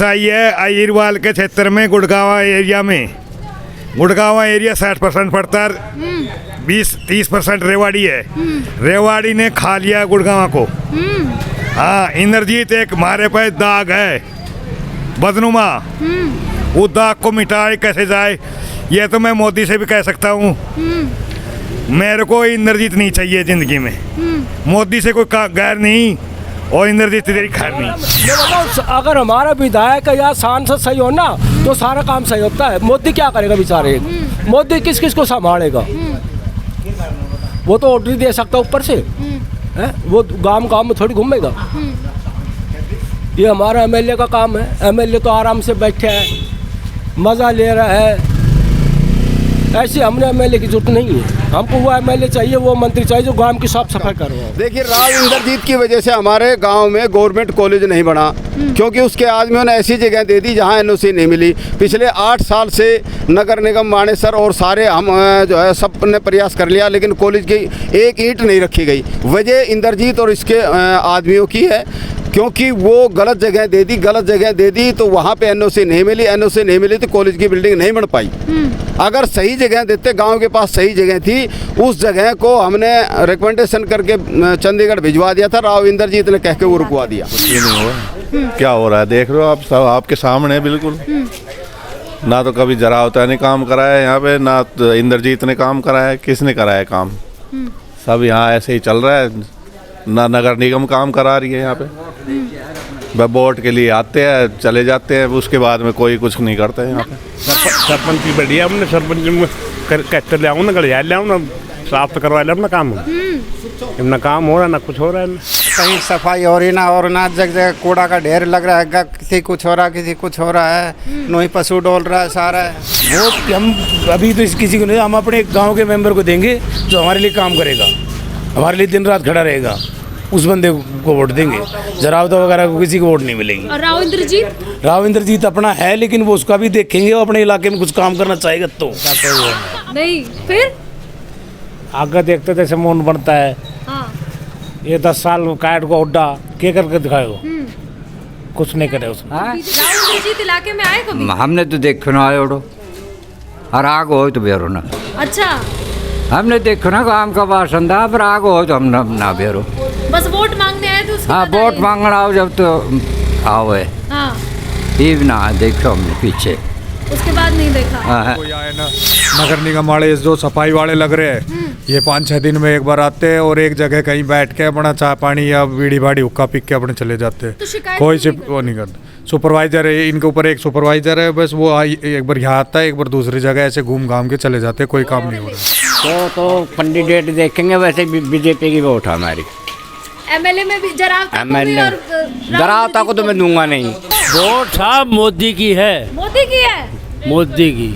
सही है। अहिरवाल के क्षेत्र में गुड़गांव एरिया में, गुड़गांव एरिया 60% पड़ता है, 20-30% रेवाड़ी है। रेवाड़ी ने खा लिया गुड़गांव को। हाँ, इंद्रजीत एक हमारे पे दाग है बदनुमा, वो दाग को मिटाए कैसे जाए, ये तो मैं मोदी से भी कह सकता हूँ। मेरे को इंद्रजीत नहीं चाहिए जिंदगी में, मोदी से कोई गैर नहीं और इंद्रजीत तेरी खैर नहीं। ये बताओ, अगर हमारा विधायक या सांसद सही हो ना तो सारा काम सही होता है। मोदी क्या करेगा बेचारे? मोदी किस किस को संभालेगा? वो तो ऑर्डर दे सकता ऊपर से है, वो गांव में थोड़ी घूमेगा। ये हमारा एमएलए का काम है। एमएलए तो आराम से बैठे हैं, मज़ा ले रहा है। ऐसे हमने एमएलए की जरूरत नहीं है। हमको वो एमएलए चाहिए, वो मंत्री चाहिए जो गांव की साफ सफाई कर रहा है। देखिए, राव इंद्रजीत की वजह से हमारे गांव में गवर्नमेंट कॉलेज नहीं बना, क्योंकि उसके आदमियों ने ऐसी जगह दे दी जहां एनओसी नहीं मिली। पिछले 8 साल से नगर निगम मानेसर और सारे हम जो है सब ने प्रयास कर लिया, लेकिन कॉलेज की एक ईंट नहीं रखी गई। वजह इंद्रजीत और इसके आदमियों की है, क्योंकि वो गलत जगह दे दी तो वहाँ पे एनओसी नहीं मिली तो कॉलेज की बिल्डिंग नहीं बन पाई। अगर सही जगह देते, गांव के पास सही जगह थी, उस जगह को हमने रिकमेंडेशन करके चंडीगढ़ भिजवा दिया था। राव इंद्रजीत ने कह के वो रुकवा दिया। ये नहीं हुआ। क्या हो रहा है देख रहे हो आप, सब आपके सामने बिल्कुल। ना तो कभी जरावता ने काम कराया यहाँ पे, ना तो इंद्रजीत ने काम कराया। किसने कराया काम? सब यहाँ ऐसे ही चल रहा है। ना नगर निगम काम करा रही है यहाँ पे। वोट के लिए आते हैं, चले जाते हैं, उसके बाद में कोई कुछ नहीं करता है यहाँ पे। सरपंच की बढ़िया, हमने सरपंच कहते ले आऊँ ना, गलिया ले आऊँ ना, साफ तो करवा ले अपना काम। ना काम हो रहा ना कुछ हो रहा है। कहीं सफाई हो रही ना जगह जगह कूड़ा का ढेर लग रहा है। किसी कुछ हो रहा है, नोई पशु डोल रहा है सारा है। वोट हम अभी तो किसी को नहीं, हम अपने गांव के मेंबर को देंगे जो हमारे लिए काम करेगा, हमारे लिए दिन रात खड़ा रहेगा। उस बंदे को वोट देंगे। जरावता वगैरह को किसी को वोट नहीं मिलेगी। और राव इंद्रजीत अपना है, लेकिन वो उसका भी देखेंगे। वो अपने इलाके में कुछ काम करना चाहेगा तो नहीं, फिर आगे देखते जैसे मोन बनता है। हाँ। ये 10 साल काट को उड्डा के करके दिखाएगा, कुछ नहीं करे उसने। राव इंद्रजीत इलाके में आए कभी? हमने तो देखो ना आयो और आग हो तो बेरो ना। अच्छा, हमने देखो ना काम का भाषण था, पर आग हो तो हम ना बेरो। बस वोट मांगने आए थे उसके? हाँ, वोट मांगना आओ जब तो आओ है। हाँ, ये भी ना देखो हमने पीछे, उसके बाद नहीं देखा। हाँ। कोई आए ना, नगर निगम वाले जो सफाई वाले लग रहे हैं, ये 5-6 दिन में एक बार आते हैं और एक जगह कहीं बैठ के अपना चाय पानी या बीड़ी बाड़ी हुक्का पी के अपने चले जाते हैं। तो कोई वो नहीं करता। सुपरवाइजर है इनके ऊपर, एक सुपरवाइजर है बस, वो एक बार यहाँ आता है, एक बार दूसरी जगह, ऐसे घूम घाम के चले जाते हैं। कोई काम नहीं हो रहा। तो कैंडिडेट देखेंगे, वैसे बीजेपी की वोट है हमारी। एमएलए में भी जरावता को तो मैं दूंगा नहीं। वोट साहब मोदी की है। मोदी की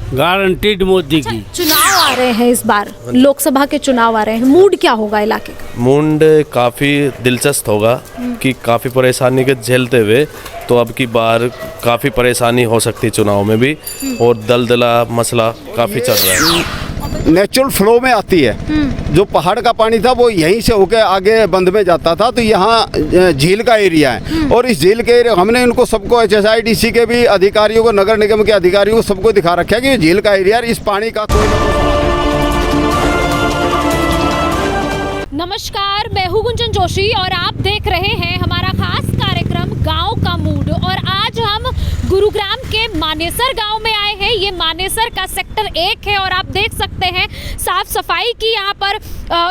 गारंटीड, मोदी की। चुनाव आ रहे हैं, इस बार लोकसभा के चुनाव आ रहे हैं, मूड क्या होगा इलाके का? मूड काफ़ी दिलचस्प होगा कि काफ़ी परेशानी के झेलते हुए तो अब की बार काफ़ी परेशानी हो सकती है चुनाव में भी, और दलदला मसला काफ़ी चल रहा है। नेचुरल फ्लो में आती है। जो पहाड़ का पानी था वो यहीं से होकर आगे बंद में जाता था, तो यहाँ झील का एरिया है, और इस झील के एरिया हमने इनको सबको HSIDC के भी अधिकारियों को, नगर निगम के अधिकारियों को सबको दिखा रखा है कि ये झील का एरिया, इस पानी का कोई। नमस्कार, मैं हूँ गुंजन जोशी और आप देख रहे हैं हमारा खास कार्यक्रम गांव का मूड। और आज हम गुरुग्राम के मानेसर गांव में आए हैं। ये मानेसर का सेक्टर 1 है और आप देख सकते हैं साफ सफाई की यहाँ पर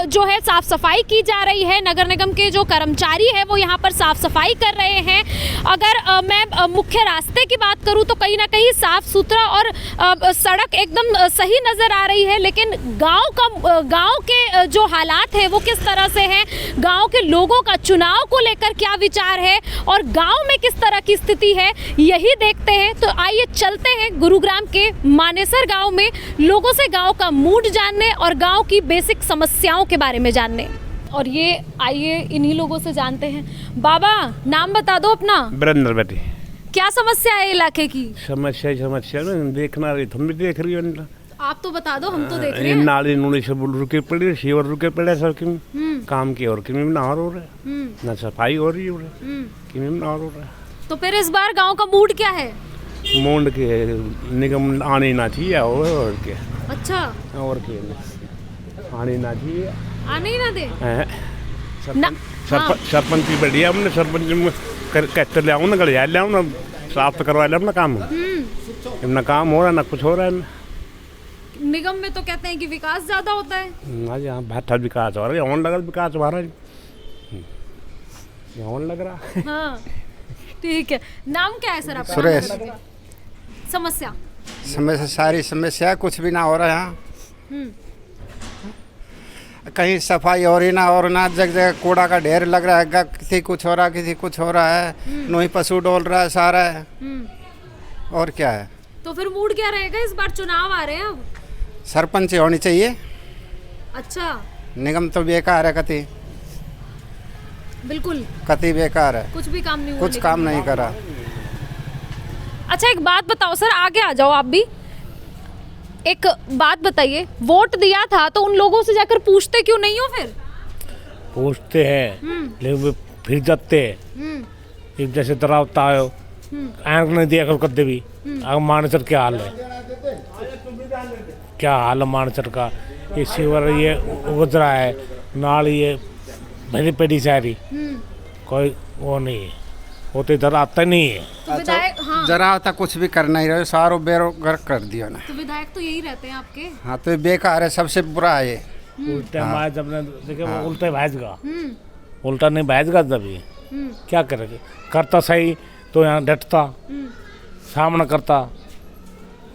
जो है साफ सफाई की जा रही है। नगर निगम के जो कर्मचारी है वो यहाँ पर साफ सफाई कर रहे हैं। अगर मैं मुख्य रास्ते की बात करूँ तो कहीं ना कहीं साफ सुथरा और सड़क एकदम सही नज़र आ रही है, लेकिन गांव के जो हालात है वो किस तरह से हैं, गांव के लोगों का चुनाव को लेकर क्या विचार है और गांव में किस तरह की स्थिति है, यही देखते हैं। तो आइए चलते हैं गुरुग्राम के मानेसर गांव में, लोगों से गांव का मूड जानने और गांव की बेसिक समस्याओं के बारे में जानने। और ये आइए इन्हीं लोगों से जानते हैं। बाबा, नाम बता दो अपना। बरंदर बेटी। क्या समस्या है इलाके की? समस्या देखना रही, तुम भी देख रही हो। आप तो बता दो, हम तो देख रहे हैं। नाली नूली सब रुके पड़े, शिवर रुके पड़े सड़क में। काम की और किमी में ना हो रहा है, ना सफाई हो रही है, किमी में ना हो रहा है। तो फिर इस बार गांव का मूड क्या है? मूड के निगम आने ना चाहिए और क्या, अच्छा, और क्या आने ना चाहिए, आने ही ना दे। सरपंच भी बढ़िया, हमने सरपंच में कहते ले आऊँ ना, गलिया ले आऊँ ना, साफ तो करवा ले अपना काम। ना काम हो रहा ना कुछ हो रहा है। निगम में तो कहते हैं कि विकास ज्यादा होता है। आज यहाँ बेहतर विकास हो रहा है, लगा विकास हमारा लग रहा है। हाँ, ठीक है। नाम क्या है सर आपका? सुरेश। समस्या सारी समस्या, कुछ भी ना हो रहा है यहाँ। कहीं सफाई हो रही ना, और ना जगह जगह कूड़ा का ढेर लग रहा है, किसी कुछ हो रहा किसी कुछ हो रहा है, नोही पशु डोल रहा है सारा है। और क्या है? तो फिर मूड क्या रहेगा? इस बार चुनाव आ रहे हैं अब। सरपंच होनी चाहिए। अच्छा, निगम तो बेकार है, बिल्कुल कति बेकार है, कुछ भी काम नहीं हुआ, कुछ काम नहीं करा। अच्छा, एक बात बताओ सर, आगे आ जाओ आप भी। एक बात बताइए, वोट दिया था तो उन लोगों से जाकर पूछते क्यों नहीं हो? फिर पूछते हैं लेकिन फिर जाते हैं। एक जैसे डरावता है, आंख नहीं दिया करो कदे भी। अब मानसर क्या हाल है, क्या हाल है मानसर का? ये सीवर ये गुजरा है, नाल ये भरी पेड़ी सारी, कोई वो नहीं है, वो तो इधर आता नहीं है। तो विधायक, हाँ, जरा होता कुछ भी कर नहीं रहे, सारो बेरोजगार कर दिया ना। तो विधायक तो यही रहते हैं आपके। हाँ, तो ये बेकार है, सबसे बुरा है ये। उल्टा मार जब देखे वो उल्टा भाजगा, उल्टा नहीं भाजगा तभी क्या करेगा? करता सही तो यहाँ डटता, सामना करता,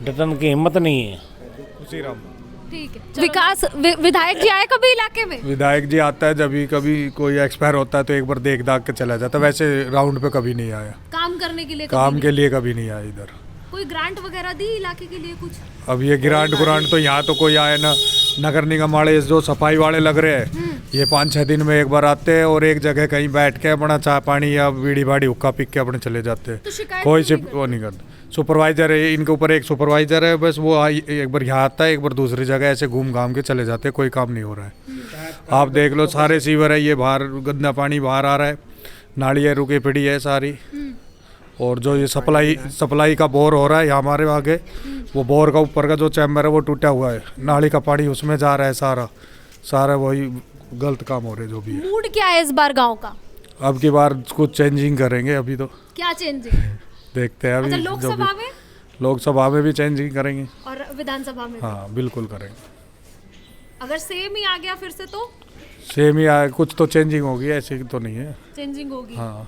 डटन की हिम्मत नहीं है। ठीक है। विकास विधायक जी आए कभी इलाके में? विधायक जी आता है जब भी कभी कोई एक्सपायर होता है तो एक बार देख दाख के चला जाता है, वैसे राउंड पे कभी नहीं आया। काम करने के लिए काम के लिए कभी नहीं आया इधर। कोई ग्रांट वगैरह दी इलाके के लिए कुछ? अब ये ग्रांट तो यहाँ तो कोई आया ना। नगर निगम वाले जो सफाई वाले लग रहे हैं, ये 5-6 दिन में एक बार आते हैं और एक जगह कहीं बैठ के अपना चाय पानी या बीड़ी बाड़ी हुक्का पी के अपने चले जाते हैं। तो कोई वो नहीं करता। सुपरवाइजर है इनके ऊपर, एक सुपरवाइजर है बस, वो एक बार यहाँ आता है, एक बार दूसरी जगह, ऐसे घूम घाम के चले जाते हैं, कोई काम नहीं हो रहा है। आप देख लो, सारे सीवर है, ये बाहर गंदा पानी बाहर आ रहा है, नालियाँ रुकी पड़ी है सारी। और जो ये सप्लाई का बोर हो रहा है यहाँ हमारे आगे, वो बोर का ऊपर का जो चैम्बर है वो टूटा हुआ है, नाली का पानी उसमें जा रहा है सारा वही गलत काम हो रहे जो भी है। मूड क्या है इस बार गांव का? अब की बार कुछ चेंजिंग करेंगे, अभी तो क्या चेंजिंग देखते हैं। अभी लोकसभा में? लोकसभा में भी चेंजिंग करेंगे और विधानसभा में? हाँ, बिल्कुल करेंगे। अगर सेम ही आ गया फिर से तो? सेम ही आया, कुछ तो चेंजिंग होगी, ऐसे तो नहीं है। चेंजिंग होगी, हाँ,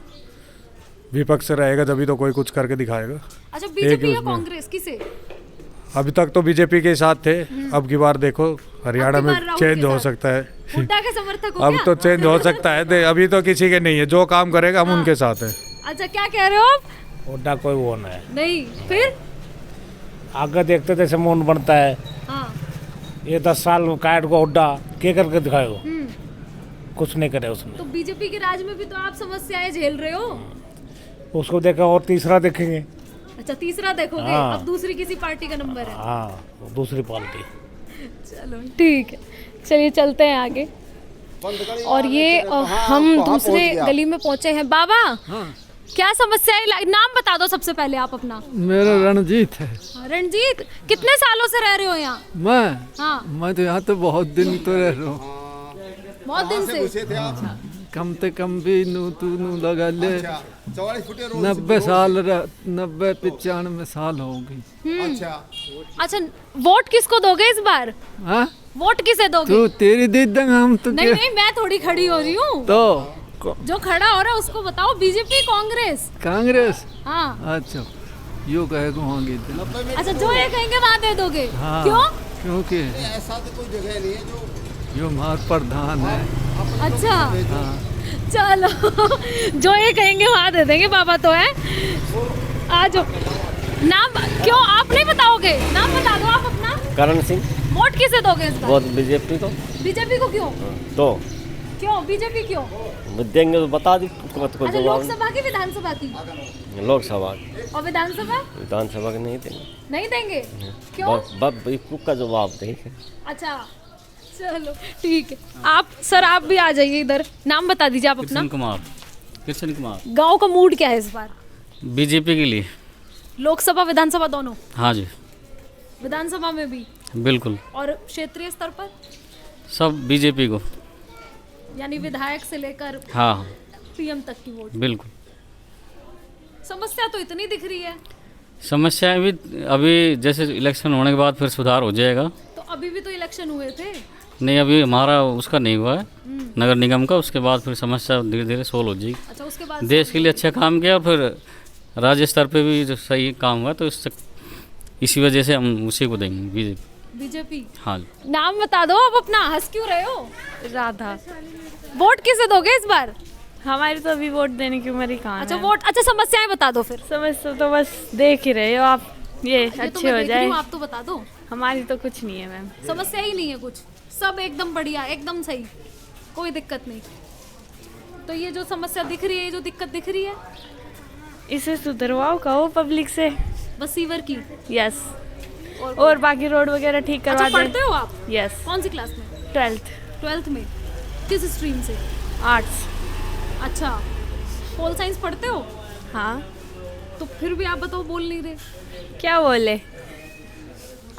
विपक्ष से रहेगा जब भी तो कोई कुछ करके दिखाएगा। अच्छा, बीजेपी या कांग्रेस, किसे? अभी तक तो बीजेपी के साथ थे, अब की बार देखो हरियाणा में चेंज हो सकता है। हुड्डा के समर्थक हो अब क्या? तो चेंज हो सकता है, अभी तो किसी के नहीं है, जो काम करेगा हम उनके साथ हैं। अच्छा, क्या कह रहे हो आप? उड्डा कोई वो नहीं है, नहीं, फिर आगे देखते जैसे मूड बनता है। हाँ, ये 10 साल काट को उड्डा के करके दिखाएगा, कुछ नहीं करे उसने। तो बीजेपी के राज में भी तो आप समस्याएं झेल रहे हो। उसको देखा और तीसरा देखेंगे। अच्छा, तीसरा देखोगे? हाँ। अब दूसरी किसी पार्टी का नंबर है? हाँ, दूसरी पार्टी। चलो ठीक है, चलिए चलते हैं आगे। और ये हम दूसरे गली में पहुंचे हैं। बाबा, क्या समस्या है? नाम बता दो सबसे पहले आप अपना। मेरा रणजीत है। रणजीत, कितने सालों से रह रहे हो यहाँ? मैं तो यहाँ तो बहुत दिन तो रह रहा हूँ, बहुत दिन से। कम से कम भी तू लगा ले 90 साल 90-95 साल हो गई। अच्छा, वोट किसको दोगे इस बार? हाँ, वोट किसे दोगे? तू तेरी दे देंगे हम तो। नहीं, मैं थोड़ी खड़ी हो रही हूँ, तो जो खड़ा हो रहा है उसको बताओ। बीजेपी, कांग्रेस? हाँ। अच्छा, यूँ कहेगा वहाँ की। अच्छा, जो ये कहेंगे वहाँ दे दोगे? हाँ, क्यों? क्योंकि ऐसा तो कोई जगह नहीं है जो हमारा प्रधान है। अच्छा, हाँ। चलो, जो ये कहेंगे वहाँ दे देंगे, बाबा तो है। आ जाओ। नाम क्यों आप नहीं बताओगे? नाम बता दो आप अपना। करण सिंह। वोट किसे दोगे इस बार? वोट बीजेपी को। बीजेपी को क्यों? तो क्यों बीजेपी क्यों? देंगे तो बता दी। अच्छा, लोकसभा की विधानसभा की? लोकसभा। और विधानसभा? विधानसभा के नहीं देंगे। नहीं देंगे? क्यों? बस का जवाब देंगे। अच्छा, चलो ठीक है। आप सर, आप भी आ जाइए इधर। नाम बता दीजिए आप अपना। कृष्ण कुमार। गांव का मूड क्या है इस बार? बीजेपी के लिए। लोकसभा विधानसभा दोनों? हाँ जी। विधानसभा में भी? बिल्कुल। और क्षेत्रीय स्तर पर? सब बीजेपी को। यानी विधायक से लेकर हाँ पीएम तक की वोट? बिल्कुल। समस्या तो इतनी दिख रही है। समस्याएं भी अभी जैसे इलेक्शन होने के बाद फिर सुधार हो जाएगा। तो अभी भी तो इलेक्शन हुए थे। नहीं, अभी हमारा उसका नहीं हुआ है नगर निगम का, उसके बाद फिर समस्या धीरे धीरे सोल्व हो जाएगी। अच्छा, उसके बाद देश के लिए अच्छा काम किया और फिर राज्य स्तर पे भी जो सही काम हुआ तो इसी वजह से हम उसी को देंगे, बीजेपी। हाँ। नाम बता दो अब अपना, हंस क्यों रहे हो? राधा। वोट किसे दोगे इस बार? हमारी तो अभी वोट देने की उम्र ही कहाँ अच्छा है। वोट, अच्छा समस्याएं बता दो फिर। समस्या तो बस देख ही रहे हो आप, ये तो अच्छे मैं हो देख रही जाए। हूँ, आप तो बता दो। हमारी तो कुछ नहीं है मैम। समस्या ही नहीं है कुछ, सब एकदम बढ़िया, एकदम सही, कोई दिक्कत नहीं। तो ये जो समस्या दिख रही है, ये जो दिक्कत दिख रही है, इसे सुधरवाओ, कहो पब्लिक से। बस सीवर की? यस। और बाकी रोड वगैरह ठीक करवा अच्छा, दे। पढ़ते हो आप? यस। कौन सी क्लास में? 12th में? किस स्ट्रीम से? आर्ट्स। अच्छा, पोल साइंस पढ़ते हो? हाँ। तो फिर भी आप बताओ, बोल नहीं रहे। क्या बोले,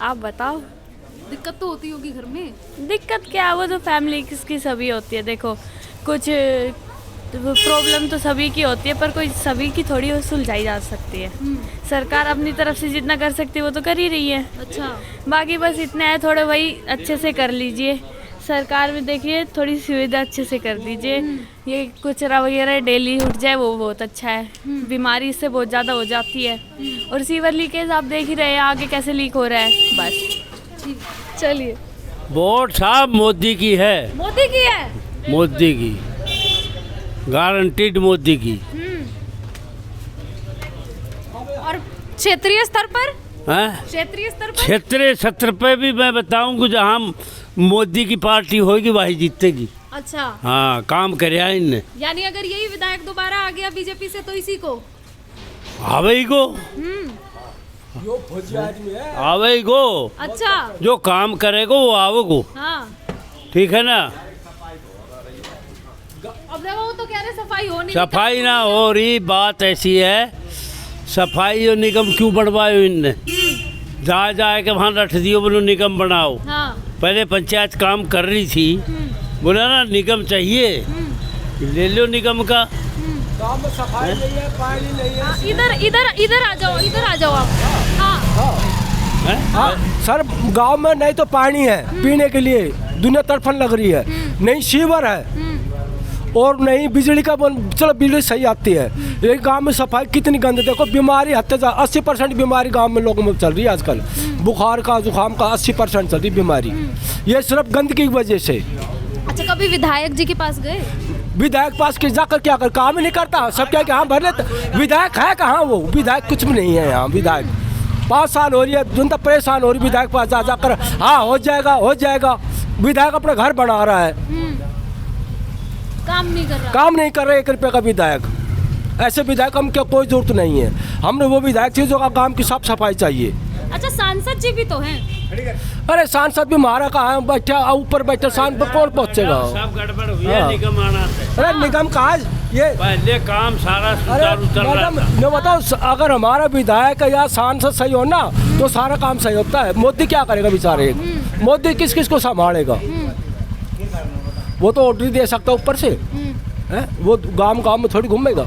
आप बताओ। दिक्कत तो होती होगी घर में? दिक्कत क्या, वो तो फैमिली की सभी होती है। देखो कुछ प्रॉब्लम तो सभी की होती है, पर कोई सभी की थोड़ी सुलझाई जा सकती है। सरकार अपनी तरफ से जितना कर सकती है वो तो कर ही रही है। अच्छा। बाकी बस इतना है, थोड़े वही अच्छे से कर लीजिए। सरकार में देखिए थोड़ी सुविधा अच्छे से कर दीजिए। ये कचरा वगैरह डेली उठ जाए वो बहुत अच्छा है। बीमारी इससे बहुत ज़्यादा हो जाती है। और सीवर लीकेज आप देख ही रहे हैं आगे कैसे लीक हो रहा है। बस चलिए। वोट साहब मोदी की है। मोदी की है? मोदी की, गारंटीड मोदी की। और क्षेत्रीय स्तर पर? हैं? क्षेत्रीय स्तर पर? क्षेत्रीय स्तर पे भी मैं बताऊंगा, जहाँ मोदी की पार्टी होगी वही जीतेगी। अच्छा। हाँ, काम करया इनने। यानी अगर यही विधायक दोबारा आ गया बीजेपी से तो इसी को? आवे को, आवे को। अच्छा। जो काम करेगा वो आवे को। हाँ। ठीक है ना। अब देखो वो तो कह रहे सफाई हो नहीं। सफाई ना हो रही, बात ऐसी है, सफाई और निगम क्यों बनवायो इनने? जा के वहाँ रख दियो, बोलो निगम बनाओ। हाँ। पहले पंचायत काम कर रही थी, बोला ना निगम चाहिए, ले लो निगम का। गाँव में सफाई नहीं है, पानी नहीं है। इधर इधर इधर आ जाओ, इधर आ जाओ आप। हाँ। हाँ सर, गांव में नहीं तो पानी है पीने के लिए, दुनिया तड़फन लग रही है, नहीं सीवर है और नहीं बिजली का। चलो बिजली सही आती है, लेकिन गांव में सफाई कितनी गंद। देखो बीमारी 80% बीमारी गांव में लोगों में चल रही है आजकल। बुखार का, जुकाम का 80% चल रही बीमारी, ये सिर्फ गंदगी की वजह से। अच्छा, कभी विधायक जी के पास गए? विधायक पास के जाकर क्या कर, काम ही नहीं करता। सब क्या हाँ भर लेते। विधायक है कहाँ वो? विधायक कुछ भी नहीं है यहाँ। विधायक 5 साल हो रही है, जनता परेशान हो रही है। विधायक पास जा जाकर हाँ हो जाएगा हो जाएगा। विधायक अपना घर बना रहा है, काम नहीं कर रहा। काम नहीं कर रहे 1 रुपये का विधायक। ऐसे विधायक हम क्या कोई जरूरत नहीं है। हमने वो विधायक चाहिए जो काम की साफ सफाई चाहिए। अच्छा, सांसद जी भी तो हैं। अरे सांसद भी हमारा कहाँ है, बैठा ऊपर बैठा, सांसद पर कौन पहुँचेगा? सब गड़बड़ हुई है निगम आना से। अरे निगम कहाँ ये पहले काम सारा सुचारू चल रहा था। मैं बताओ, अगर हमारा विधायक या सांसद सही हो ना तो सारा काम सही होता है। मोदी क्या करेगा बेचारे? मोदी किस किस को संभालेगा? वो तो ऑर्डर दे सकता ऊपर से है, वो गांव में थोड़ी घूमेगा।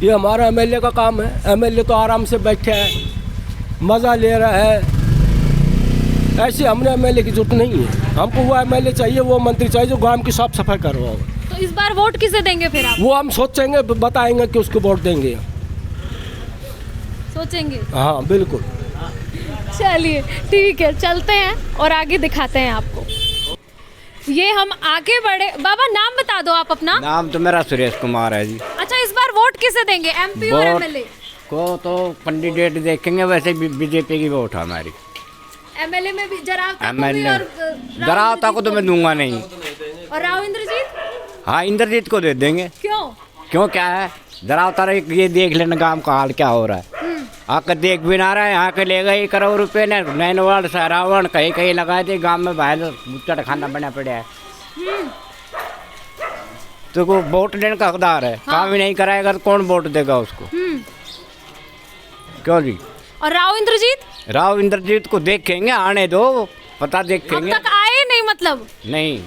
ये हमारा एमएलए का काम है। एमएलए तो आराम से बैठे है, मज़ा ले रहा है। ऐसे हमने एमएलए की जरूरत नहीं है। हमको वो एमएलए चाहिए, वो मंत्री चाहिए जो गांव की साफ सफाई करवाओ। तो इस बार वोट किसे देंगे फिर आप? वो हम सोचेंगे, बताएंगे कि उसको वोट देंगे। सोचेंगे? हाँ बिल्कुल। चलिए ठीक है, चलते हैं और आगे दिखाते हैं आपको। ये हम आगे बढ़े। बाबा नाम बता दो आप अपना। नाम तो मेरा सुरेश कुमार है जी। अच्छा, इस बार वोट किसे देंगे, एमपी और एमएलए को? तो कैंडिडेट देखेंगे, वैसे बीजेपी की वोट है हमारी। एमएलए में भी जरावता को तो मैं दूंगा नहीं। और राव इंद्रजीत? हाँ, इंद्रजीत को दे देंगे। क्यों क्या है, जरावता ये देख लेना गांव का हाल क्या हो रहा है। आकर देख भी ना रहा है। यहाँ के ले गए 1 करोड़ रुपये ने नैनवाड़ सहरावण कहीं कहीं लगाए थे। गांव में बाहर बुच्चड़ खाना बना पड़ा है। तो वो वोट देने का हकदार है। काम ही नहीं कराएगा तो कौन वोट देगा उसको? क्यों जी? और राव इंद्रजीत? राव इंद्रजीत को देखेंगे, आने दो, पता देखेंगे। अब तक आए नहीं मतलब? नहीं,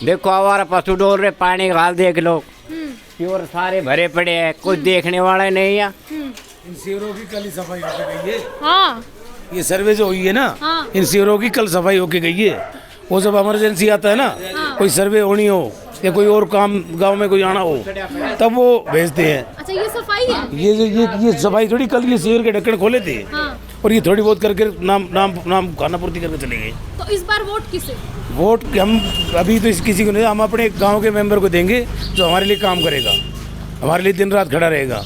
देखो हमारा पशु डोल रहे, पानी का हाल देख लो, प्योर सारे भरे पड़े हैं, कोई देखने वाला नहीं है। इन सीवरों की कल ही सफाई होके गई है। हाँ, ये सर्वे जो हुई है ना, हाँ। इन सीवरों की कल सफाई होके गई है। वो सब इमरजेंसी आता है ना, कोई सर्वे होनी हो या कोई और काम गांव में कोई आना हो, तब वो भेजते हैं। अच्छा ये सफाई है? ये सफाई थोड़ी, कल ये सीवर के ढक्कन खोले थे। हाँ। और ये थोड़ी बहुत करके नाम खाना पूर्ति करके चले गए। तो इस बार वोट किसे? वोट हम अभी तो किसी को नहीं, हम अपने गांव के मेंबर को देंगे जो हमारे लिए काम करेगा, हमारे लिए दिन रात खड़ा रहेगा,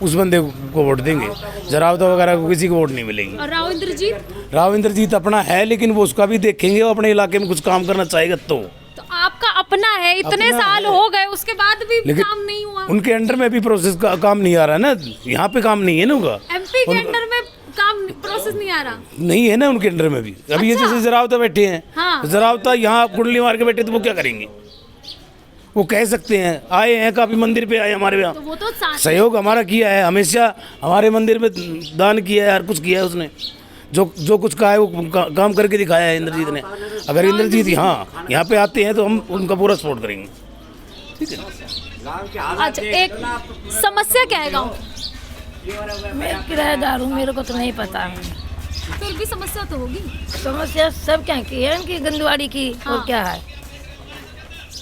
उस बंदे को वोट देंगे। जरावता वगैरह को किसी को वोट नहीं मिलेगी। और राव इंद्रजीत? राव इंद्रजीत अपना है, लेकिन वो उसका भी देखेंगे, वो अपने इलाके में कुछ काम करना चाहेगा तो आपका अपना है, इतने साल हो गए उसके बाद भी काम नहीं हुआ। उनके अंडर में भी प्रोसेस का काम नहीं आ रहा है ना, यहाँ पे काम नहीं है ना उनका। एमपी के अंडर में काम प्रोसेस नहीं आ रहा? नहीं है ना उनके अंडर में भी। अभी ये जैसे जरावता बैठे हैं, हाँ। जरावता यहाँ कुंडली मार के बैठे तो वो क्या करेंगे? वो कह सकते हैं आए हैं, काफी मंदिर पे आए हमारे यहाँ, तो वो तो सहयोग हमारा किया है, हमेशा हमारे मंदिर में दान किया है, हर कुछ किया है उसने, जो कुछ कहा है वो काम करके दिखाया है इंद्रजीत ने। अगर इंद्रजीत यहाँ पे आते हैं तो हम उनका पूरा सपोर्ट करेंगे। ठीक है। अच्छा, एक समस्या क्या है गाँव? मैं किराएदार हूँ, मेरे को तो नहीं पता है। फिर भी समस्या तो होगी। समस्या सब क्या की है, इनकी गंदवाड़ी की। हाँ। और क्या है,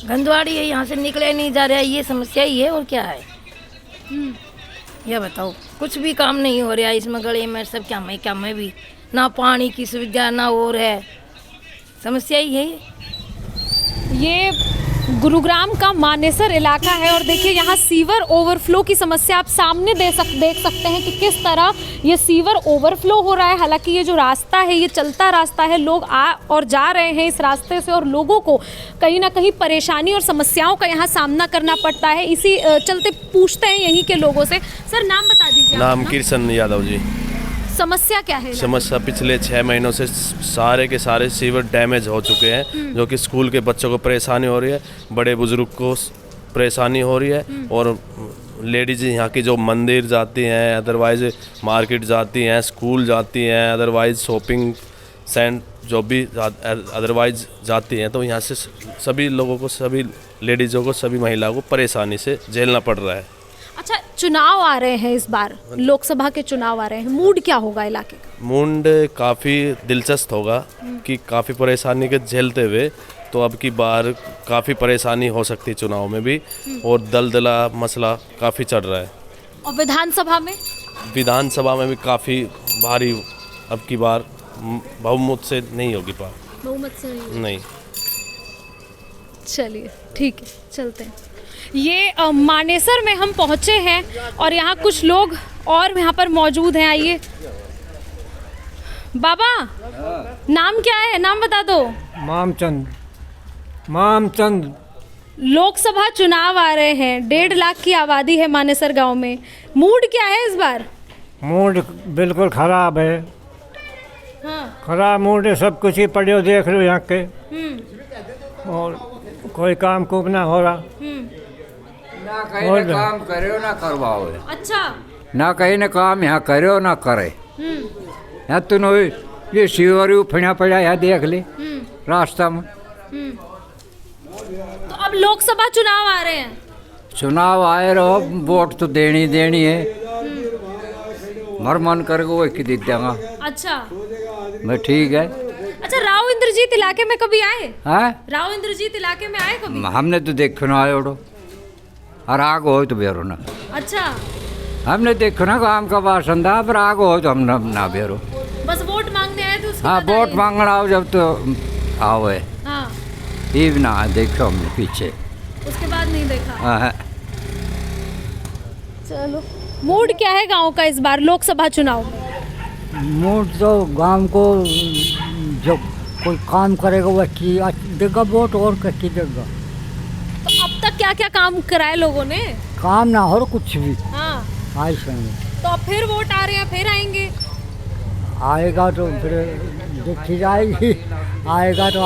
गंदवाड़ी है, यहाँ से निकले नहीं जा रहा है, ये समस्या ही है। और क्या है ये बताओ, कुछ भी काम नहीं हो रहा है इसमें, गले में सब क्या मैं भी ना पानी की सुविधा ना और है, समस्या ही है। ये गुरुग्राम का मानेसर इलाका है और देखिए यहाँ सीवर ओवरफ्लो की समस्या आप सामने देख सकते हैं कि किस तरह ये सीवर ओवरफ्लो हो रहा है। हालांकि ये जो रास्ता है ये चलता रास्ता है, लोग आ और जा रहे हैं इस रास्ते से और लोगों को कहीं ना कहीं परेशानी और समस्याओं का यहाँ सामना करना पड़ता है। इसी चलते पूछते हैं यहीं के लोगों से। सर नाम बता दीजिए। नाम किशन यादव जी। समस्या क्या है? समस्या पिछले 6 महीनों से सारे के सारे सीवर डैमेज हो चुके हैं, जो कि स्कूल के बच्चों को परेशानी हो रही है, बड़े बुजुर्ग को परेशानी हो रही है, और लेडीज यहाँ की जो मंदिर जाती हैं, अदरवाइज मार्केट जाती हैं, स्कूल जाती हैं, अदरवाइज शॉपिंग सेंटर जो भी अदरवाइज जाती हैं, तो यहाँ से सभी लोगों को, सभी लेडीज़ों को, सभी महिलाओं को परेशानी से झेलना पड़ रहा है। अच्छा, चुनाव आ रहे हैं, इस बार लोकसभा के चुनाव आ रहे हैं, मूड क्या होगा इलाके का? मूड काफ़ी दिलचस्प होगा कि काफ़ी परेशानी के झेलते हुए तो अब की बार काफ़ी परेशानी हो सकती है चुनाव में भी, और दलदला मसला काफ़ी चल रहा है। और विधानसभा में भी काफ़ी भारी अब की बार बहुमत से नहीं होगी पार। बहुमत से नहीं। चलिए ठीक है, चलते हैं। ये मानेसर में हम पहुंचे हैं और यहाँ कुछ लोग और यहाँ पर मौजूद हैं। आइए बाबा, नाम क्या है, नाम बता दो। मामचंद। लोकसभा चुनाव आ रहे हैं, 1.5 लाख की आबादी है मानेसर गांव में, मूड क्या है इस बार? मूड बिल्कुल खराब है। हाँ। खराब मूड है, सब कुछ ही पड़े हो, देख लो यहाँ के। और कोई काम कुम ना हो रहा, ना कहीं ना काम करे ना करवाओ। अच्छा, ना कहीं ना काम यहाँ करे ना करे। यहाँ तो नहीं, ये सीवर उफड़ा पड़ा यहाँ देख ले रास्ता में। तो अब लोकसभा चुनाव आ रहे हैं, चुनाव आए रहो, वोट तो देनी है। मर मन कर वो एक दे देगा। अच्छा, मैं ठीक है। अच्छा, राव इंद्रजीत इलाके में कभी आए? हाँ, राव इंद्रजीत इलाके में आए कभी? हमने तो देखो ना आए उड़ो, और आग हो तो बेरो ना। अच्छा, हमने देखो ना काम का बासंदा, पर आग हो तो हम ना बेरो। बस वोट मांगने आए थे? हाँ, वोट मांगना आओ जब तो आओ है। हाँ, ये भी ना देखो हमने पीछे, उसके बाद नहीं देखा। हाँ। चलो, मूड क्या है गांव का इस बार लोकसभा चुनाव? मूड तो गांव को जो कोई काम करेगा वह की देगा वोट, और क्या देगा। तो अब तक क्या क्या काम कराए लोगों ने? काम ना हो कुछ भी। हाँ, तो अब फिर वोट आ रहे हैं, फिर आएंगे? आएगा तो फिर देखी जाएगी, आएगा तो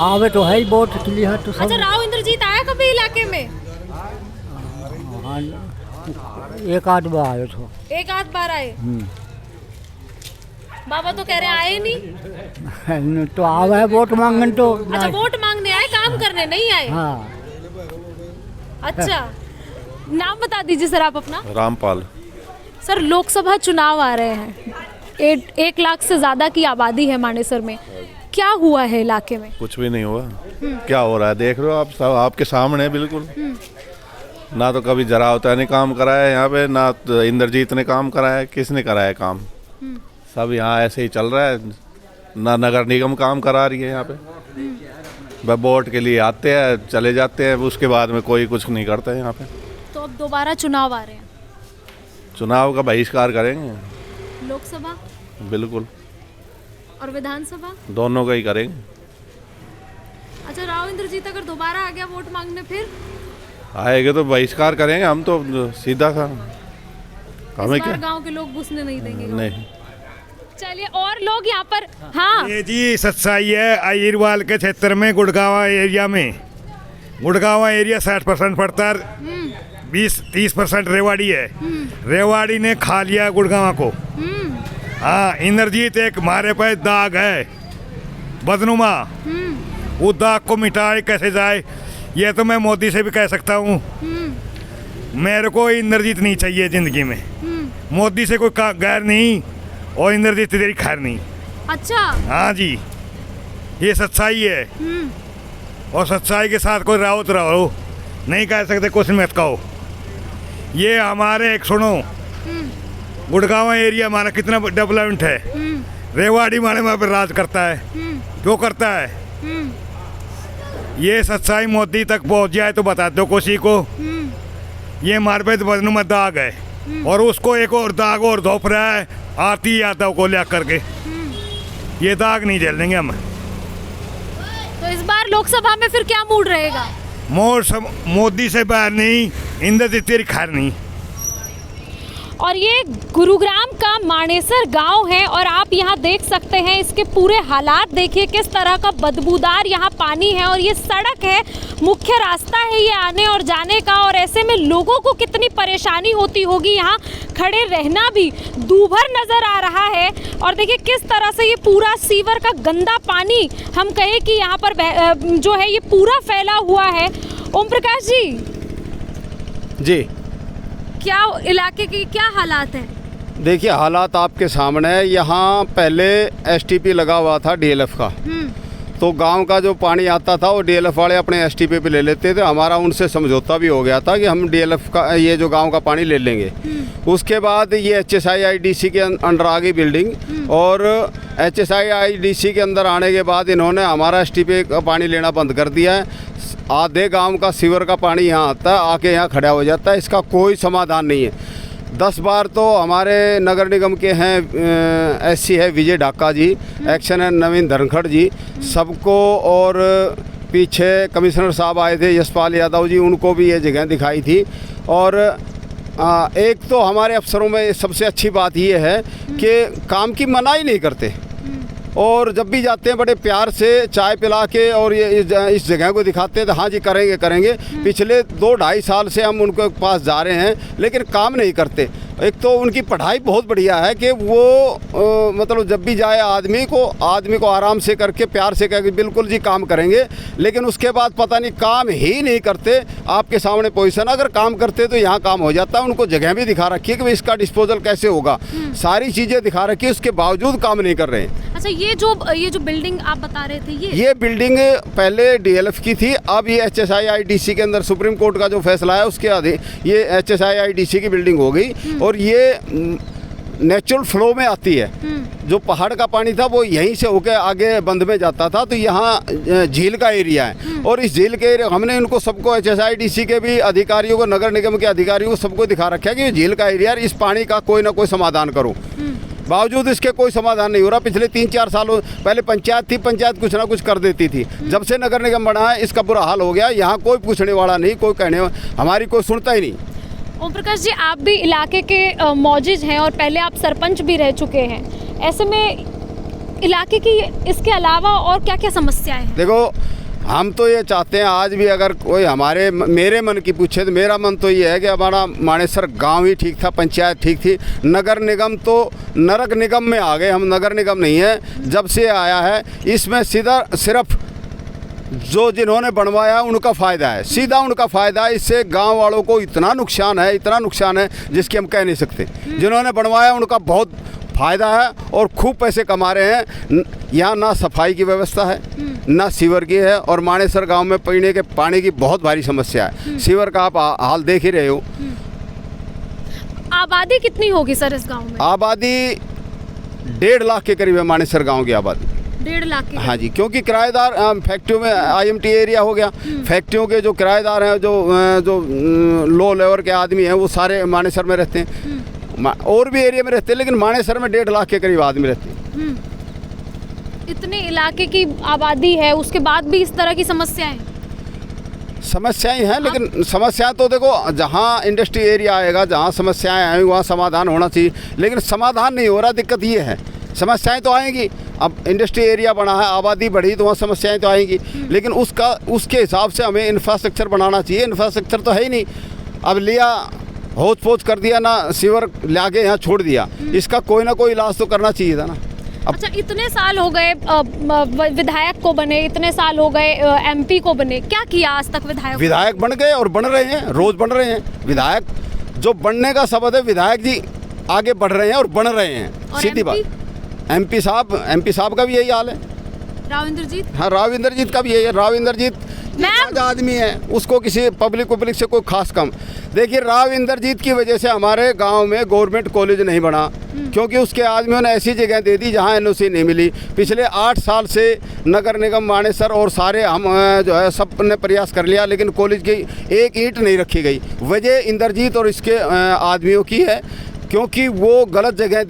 आवे तो है ही वोट के लिए। तो अच्छा, राव इंद्रजीत आया कभी कभी इलाके में? हाँ, एक आध बार आए तो। एक आध बार आए। बाबा तो कह रहे आए नहीं। तो आवे वोट मांगने तो। अच्छा, वोट मांगने आए, काम करने नहीं आए। हाँ। अच्छा, नाम बता दीजिए सर आप अपना। रामपाल। सर, लोकसभा चुनाव आ रहे हैं, 1 लाख से ज्यादा की आबादी है मानेसर में, क्या हुआ है इलाके में? कुछ भी नहीं हुआ। क्या हो रहा है देख रहे हो आप, सब आपके सामने बिल्कुल। ना तो कभी जरावता ने काम कराया यहाँ पे, ना तो इंद्रजीत ने काम कराया, किसने कराया काम? सब यहाँ ऐसे ही चल रहा है। ना नगर निगम काम करा रही है यहाँ पे। वह वोट के लिए आते हैं, चले जाते हैं, उसके बाद में कोई कुछ नहीं करता है यहाँ पे। तो अब दोबारा चुनाव आ रहे हैं, चुनाव का बहिष्कार करेंगे। लोकसभा बिल्कुल। और विधानसभा दोनों का ही करेंगे। अच्छा, राव इंद्रजीत अगर दोबारा आ गया वोट मांगने, फिर आएगा तो बहिष्कार करेंगे हम तो, सीधा सा। हमें क्या, गांव के लोग घुसने नहीं देंगे? नहीं। चलिए, और लोग यहाँ पर। हाँ, ये जी सच्चाई है। अहिरवाल के क्षेत्र में गुड़गांवा एरिया में, गुड़गांवा एरिया 60% पड़ता है, 20-30% रेवाड़ी है। रेवाड़ी ने खा लिया गुड़गांवा को। हाँ, इंद्रजीत एक हमारे पे दाग है बदनुमा, वो दाग को मिटाए कैसे जाए, ये तो मैं मोदी से भी कह सकता हूँ। मेरे को इंद्रजीत नहीं चाहिए जिंदगी में। मोदी से कोई गैर नहीं और इंद्रजीत तेरी खैर नहीं। अच्छा। हाँ जी, ये सच्चाई है। और सच्चाई के साथ कोई रावत रहो नहीं कह सकते, कुछ मत कहो। ये हमारे एक सुनो, गुड़गांवा एरिया हमारा कितना डेवलपमेंट है। रेवाड़ी माने वहाँ पर राज करता है, क्यों करता है? ये सच्चाई मोदी तक पहुँच जाए तो बता दो किसी को। ये हमारे पे बदनू में दाग है, और उसको एक और दाग और धोप रहा है आरती यादव को ले करके। ये दाग नहीं झेल देंगे हम। तो इस बार लोकसभा में फिर क्या मूड रहेगा? मोदी से बाहर नहीं, इंद्रजीत तेरी खैर नहीं। और ये गुरुग्राम का मानेसर गांव है, और आप यहाँ देख सकते हैं इसके पूरे हालात देखिए, किस तरह का बदबूदार यहाँ पानी है। और ये सड़क है, मुख्य रास्ता है ये आने और जाने का, और ऐसे में लोगों को कितनी परेशानी होती होगी। यहाँ खड़े रहना भी दूभर नज़र आ रहा है। और देखिए किस तरह से ये पूरा सीवर का गंदा पानी, हम कहें कि यहाँ पर जो है ये पूरा फैला हुआ है। ओम प्रकाश जी, क्या इलाके की क्या हालात हैं? देखिए, हालात आपके सामने है। यहाँ पहले एसटीपी लगा हुआ था डीएलएफ का, तो गांव का जो पानी आता था वो डीएलएफ वाले अपने एसटीपी पे ले लेते थे। हमारा उनसे समझौता भी हो गया था कि हम डीएलएफ का ये जो गांव का पानी ले लेंगे। उसके बाद ये एचएसआईआईडीसी के अंडर आ गई बिल्डिंग, और एचएसआईआईडीसी के अंदर आने के बाद इन्होंने हमारा एसटीपी का पानी लेना बंद कर दिया है। आधे गांव का सीवर का पानी यहाँ आता है, आके यहाँ खड़ा हो जाता है। इसका कोई समाधान नहीं है। 10 बार तो हमारे नगर निगम के हैं एससी है विजय ढाका जी, एक्शन है नवीन धनखड़ जी, सबको, और पीछे कमिश्नर साहब आए थे यशपाल यादव जी, उनको भी ये जगह दिखाई थी। और एक तो हमारे अफसरों में सबसे अच्छी बात ये है कि काम की मनाही नहीं करते, और जब भी जाते हैं बड़े प्यार से चाय पिला के और ये इस जगह को दिखाते हैं तो हाँ जी करेंगे करेंगे। पिछले 2-2.5 साल से हम उनके पास जा रहे हैं, लेकिन काम नहीं करते। एक तो उनकी पढ़ाई बहुत बढ़िया है कि वो मतलब जब भी जाए आदमी को आराम से करके प्यार से कह के बिल्कुल जी काम करेंगे, लेकिन उसके बाद पता नहीं काम ही नहीं करते। आपके सामने पोजीशन, अगर काम करते तो यहाँ काम हो जाता है। उनको जगह भी दिखा रखी है कि इसका डिस्पोजल कैसे होगा, सारी चीज़ें दिखा रखी है, उसके बावजूद काम नहीं कर रहे हैं। अच्छा, ये जो बिल्डिंग आप बता रहे थे, ये बिल्डिंग पहले डीएलएफ की थी, अब ये एचएसआईआईडीसी के अंदर सुप्रीम कोर्ट का जो फैसला है उसके आधे ये एचएसआईआईडीसी की बिल्डिंग हो गई। और ये नेचुरल फ्लो में आती है। जो पहाड़ का पानी था वो यहीं से होकर आगे बंद में जाता था, तो यहाँ झील का एरिया है। और इस झील के एरिया हमने इनको सबको एचएसआईडीसी के भी अधिकारियों को, नगर निगम के अधिकारियों को सबको दिखा रखा है कि झील का एरिया, इस पानी का कोई ना कोई समाधान करो। बावजूद इसके कोई समाधान नहीं हो रहा। पिछले 3-4 सालों पहले पंचायत थी, पंचायत कुछ ना कुछ कर देती थी। जब से नगर निगम बना है इसका बुरा हाल हो गया। यहाँ कोई पूछने वाला नहीं, कोई कहने, हमारी कोई सुनता ही नहीं। ओम प्रकाश जी, आप भी इलाके के मौजूद हैं और पहले आप सरपंच भी रह चुके हैं। ऐसे में इलाके की इसके अलावा और क्या क्या समस्याएं हैं? देखो, हम तो ये चाहते हैं, आज भी अगर कोई मेरे मन की पूछे तो मेरा मन तो ये है कि हमारा मानेसर गांव ही ठीक था, पंचायत ठीक थी। नगर निगम तो नरक निगम में आ गए, हम नगर निगम नहीं है। जब से आया है इसमें सीधा सिर्फ जो जिन्होंने बनवाया उनका फ़ायदा है, सीधा उनका फ़ायदा है। इससे गांव वालों को इतना नुकसान है जिसकी हम कह नहीं सकते। जिन्होंने बनवाया उनका बहुत फ़ायदा है और खूब पैसे कमा रहे हैं। यहाँ ना सफाई की व्यवस्था है, ना सीवर की है, और मानेसर गांव में पीने के पानी की बहुत भारी समस्या है। सीवर का आप हाल देख ही रहे हो। आबादी कितनी होगी सर इस गांव में? आबादी 1.5 लाख के करीब है मानेसर गांव की आबादी। 1.5 लाख की? हाँ जी, क्योंकि किराएदार फैक्ट्रियों में IMT एरिया हो गया, फैक्ट्रियों के जो किराएदार हैं, जो लो लेवल के आदमी हैं, वो सारे मानेसर में रहते हैं। और भी एरिया में रहते हैं, लेकिन मानेसर में 1.5 लाख के करीब आदमी रहते हैं। इतने इलाके की आबादी है, उसके बाद भी इस तरह की समस्याएं हैं। लेकिन समस्याएं तो देखो, जहाँ इंडस्ट्री एरिया आएगा, जहाँ समस्याएं आएंगी वहाँ समाधान होना चाहिए, लेकिन समाधान नहीं हो रहा। दिक्कत ये है, समस्याएं तो आएंगी। अब इंडस्ट्री एरिया बना है, आबादी बढ़ी, तो वहाँ समस्याएं तो आएंगी, लेकिन उसके हिसाब से हमें इंफ्रास्ट्रक्चर बनाना चाहिए। इंफ्रास्ट्रक्चर तो है ही नहीं। अब लिया होच पोच कर दिया, ना सीवर लाके यहाँ छोड़ दिया। इसका कोई ना कोई इलाज तो करना चाहिए था ना। अच्छा, इतने साल हो गए विधायक को बने, इतने साल हो गए MP को बने, क्या किया आज तक विधायक बन गए और बन रहे हैं, रोज बन रहे हैं। विधायक जो बनने का सबब है, विधायक जी आगे बढ़ रहे हैं और बन रहे हैं, सीधी बात। MP साहब का भी यही हाल है। राव इंद्रजीत? हाँ, राव इंद्रजीत का भी यही है। राव इंद्रजीत आदमी है, उसको किसी पब्लिक से कोई खास कम। देखिए, राव इंद्रजीत की वजह से हमारे गांव में गवर्नमेंट कॉलेज नहीं बना, क्योंकि उसके आदमियों ने ऐसी जगह दे दी जहां NOC नहीं मिली। पिछले 8 साल से नगर निगम मानेसर और सारे हम जो है सब ने प्रयास कर लिया, लेकिन कॉलेज की एक ईंट नहीं रखी गई। वजह इंद्रजीत और इसके आदमियों की है, क्योंकि वो गलत जगह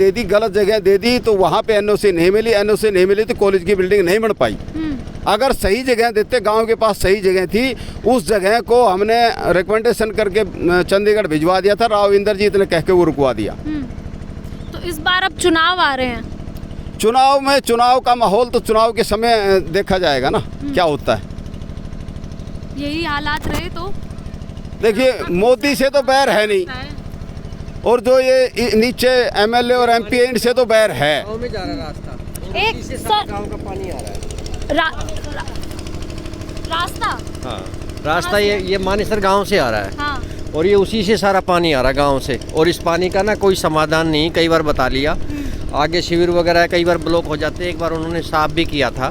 दे दी तो वहाँ पे NOC नहीं मिली तो कॉलेज की बिल्डिंग नहीं बन पाई। अगर सही जगह देते, गांव के पास सही जगह थी, उस जगह को हमने रिकमेंडेशन करके चंडीगढ़ भिजवा दिया था। राव इंद्रजीत ने कह के वो रुकवा दिया। तो इस बार अब चुनाव आ रहे हैं, चुनाव का माहौल तो चुनाव के समय देखा जाएगा ना क्या होता है। यही हालात रहे तो देखिए, मोदी से तो बैर है नहीं, और जो ये नीचे MLA और MP इनसे तो बैर है। एक गांव का पानी आ रहा है, रास्ता। हाँ, रास्ता ये मानेसर गांव से आ रहा है। हाँ। और ये उसी से सारा पानी आ रहा है गांव से, और इस पानी का ना कोई समाधान नहीं। कई बार बता लिया, आगे शिविर वगैरह कई बार ब्लॉक हो जाते हैं। एक बार उन्होंने साफ भी किया था,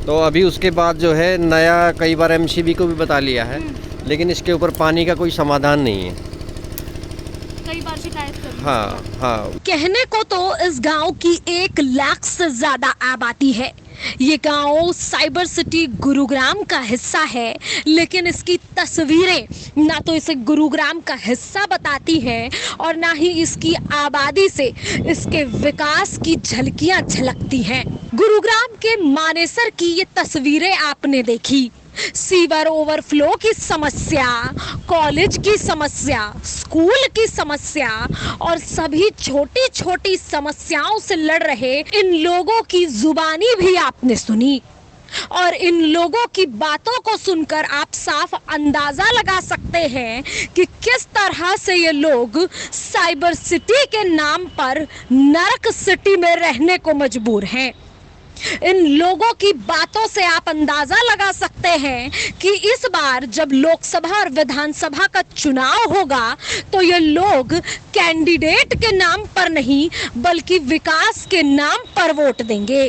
तो अभी उसके बाद जो है नया कई बार MCB को भी बता लिया है, लेकिन इसके ऊपर पानी का कोई समाधान नहीं है। कई बार शिकायत कर। हाँ। कहने को तो इस गांव की 1 लाख से ज्यादा आबादी है। ये गांव साइबर सिटी गुरुग्राम का हिस्सा है, लेकिन इसकी तस्वीरें ना तो इसे गुरुग्राम का हिस्सा बताती हैं और ना ही इसकी आबादी से इसके विकास की झलकियां झलकती हैं। गुरुग्राम के मानेसर की ये तस्वीरें आपने देखी। सीवर ओवरफ्लो की समस्या, कॉलेज की समस्या, स्कूल की समस्या और सभी छोटी छोटी समस्याओं से लड़ रहे इन लोगों की जुबानी भी आपने सुनी, और इन लोगों की बातों को सुनकर आप साफ अंदाजा लगा सकते हैं कि किस तरह से ये लोग साइबर सिटी के नाम पर नरक सिटी में रहने को मजबूर हैं। इन लोगों की बातों से आप अंदाजा लगा सकते हैं कि इस बार जब लोकसभा और विधानसभा का चुनाव होगा तो ये लोग कैंडिडेट के नाम पर नहीं बल्कि विकास के नाम पर वोट देंगे,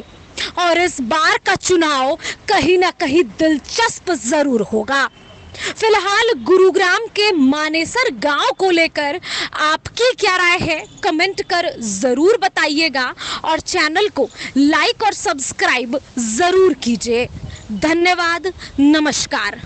और इस बार का चुनाव कहीं ना कहीं दिलचस्प जरूर होगा। फिलहाल गुरुग्राम के मानेसर गांव को लेकर आपकी क्या राय है, कमेंट कर जरूर बताइएगा, और चैनल को लाइक और सब्सक्राइब जरूर कीजिए। धन्यवाद, नमस्कार।